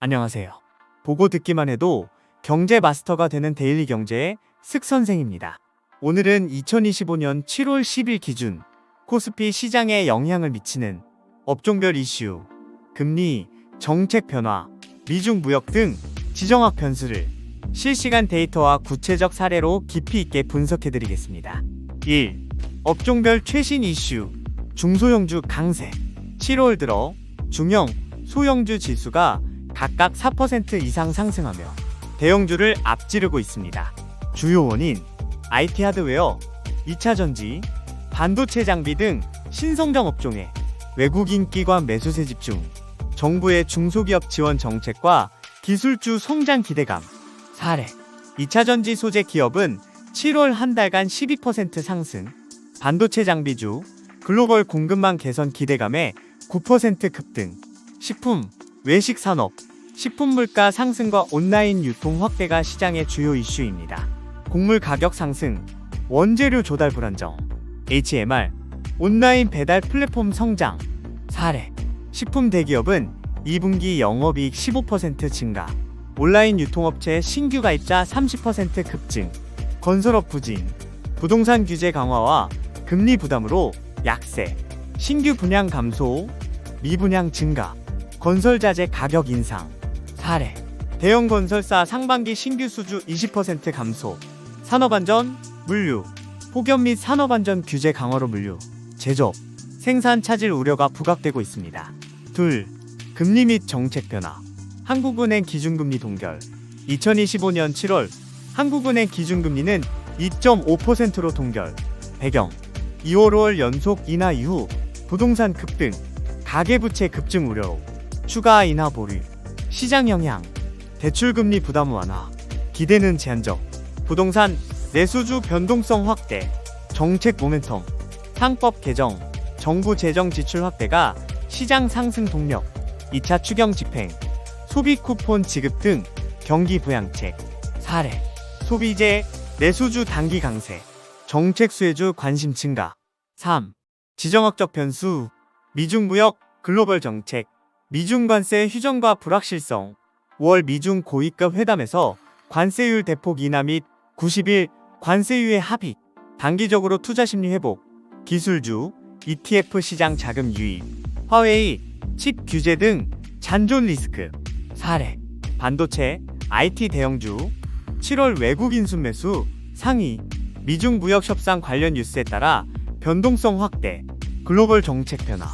안녕하세요. 보고 듣기만 해도 경제 마스터가 되는 데일리 경제의 슥 선생입니다. 오늘은 2025년 7월 10일 기준 코스피 시장에 영향을 미치는 업종별 이슈, 금리, 정책 변화, 미중 무역 등 지정학 변수를 실시간 데이터와 구체적 사례로 깊이 있게 분석해드리겠습니다. 1. 업종별 최신 이슈, 중소형주 강세. 7월 들어 중형, 소형주 지수가 각각 4% 이상 상승하며 대형주를 앞지르고 있습니다. 주요 원인, IT 하드웨어, 2차 전지, 반도체 장비 등 신성장 업종에 외국인 기관 매수세 집중, 정부의 중소기업 지원 정책과 기술주 성장 기대감. 사례, 2차 전지 소재 기업은 7월 한 달간 12% 상승, 반도체 장비주, 글로벌 공급망 개선 기대감에 9% 급등, 식품, 외식 산업, 식품 물가 상승과 온라인 유통 확대가 시장의 주요 이슈입니다. 곡물 가격 상승, 원재료 조달 불안정, HMR, 온라인 배달 플랫폼 성장. 사례, 식품 대기업은 2분기 영업이익 15% 증가, 온라인 유통업체 신규 가입자 30% 급증, 건설업 부진, 부동산 규제 강화와 금리 부담으로 약세, 신규 분양 감소, 미분양 증가, 건설자재 가격 인상. 사례, 대형 건설사 상반기 신규 수주 20% 감소, 산업안전, 물류, 폭염 및 산업안전 규제 강화로 물류, 제조업, 생산 차질 우려가 부각되고 있습니다. 2. 금리 및 정책 변화. 한국은행 기준금리 동결. 2025년 7월 한국은행 기준금리는 2.5%로 동결. 배경, 2월 5월 연속 인하 이후 부동산 급등, 가계부채 급증 우려로 추가 인하 보류. 시장 영향, 대출금리 부담 완화, 기대는 제한적, 부동산 내수주 변동성 확대, 정책 모멘텀, 상법 개정, 정부 재정 지출 확대가 시장 상승 동력, 2차 추경 집행, 소비 쿠폰 지급 등 경기 부양책. 사례, 소비재, 내수주 단기 강세, 정책 수혜주 관심 증가. 3. 지정학적 변수, 미중 무역, 글로벌 정책, 미중 관세 휴전과 불확실성. 5월 미중 고위급 회담에서 관세율 대폭 인하 및 90일 관세유예 합의, 단기적으로 투자 심리 회복, 기술주, ETF 시장 자금 유입, 화웨이, 칩 규제 등 잔존 리스크. 사례, 반도체, IT 대형주, 7월 외국인 순매수 상위, 미중 무역 협상 관련 뉴스에 따라 변동성 확대, 글로벌 정책 변화,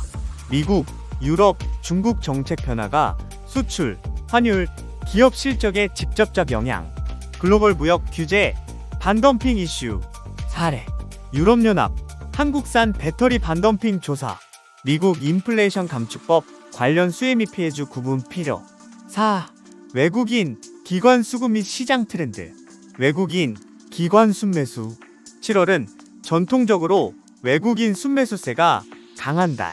미국, 유럽, 중국 정책 변화가 수출, 환율, 기업 실적에 직접적 영향, 글로벌 무역 규제, 반덤핑 이슈. 사례, 유럽연합, 한국산 배터리 반덤핑 조사, 미국 인플레이션 감축법 관련 수혜 및 피해주 구분 필요. 4. 외국인, 기관 수급 및 시장 트렌드. 외국인, 기관 순매수. 7월은 전통적으로 외국인 순매수세가 강한 달.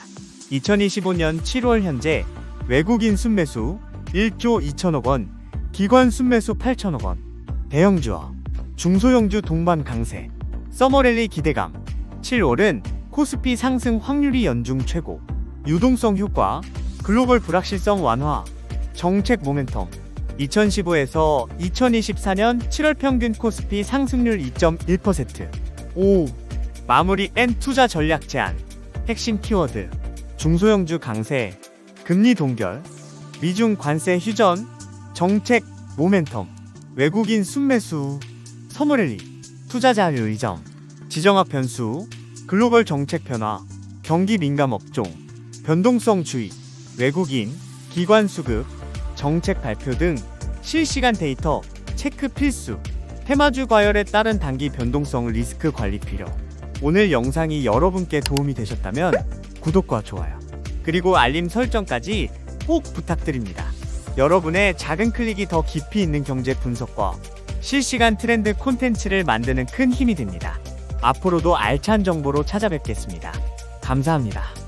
2025년 7월 현재 외국인 순매수 1조 2천억 원, 기관 순매수 8천억 원. 대형주와 중소형주 동반 강세, 서머랠리 기대감. 7월은 코스피 상승 확률이 연중 최고, 유동성 효과, 글로벌 불확실성 완화, 정책 모멘텀. 2015에서 2024년 7월 평균 코스피 상승률 2.1%. 5. 마무리 N 투자 전략 제안. 핵심 키워드, 중소형주 강세, 금리 동결, 미중 관세 휴전, 정책 모멘텀, 외국인 순매수, 서머랠리, 투자자 의점, 지정학 변수, 글로벌 정책 변화, 경기 민감 업종, 변동성 주의, 외국인, 기관 수급, 정책 발표 등 실시간 데이터 체크 필수. 테마주 과열에 따른 단기 변동성 리스크 관리 필요. 오늘 영상이 여러분께 도움이 되셨다면 구독과 좋아요, 그리고 알림 설정까지 꼭 부탁드립니다. 여러분의 작은 클릭이 더 깊이 있는 경제 분석과 실시간 트렌드 콘텐츠를 만드는 큰 힘이 됩니다. 앞으로도 알찬 정보로 찾아뵙겠습니다. 감사합니다.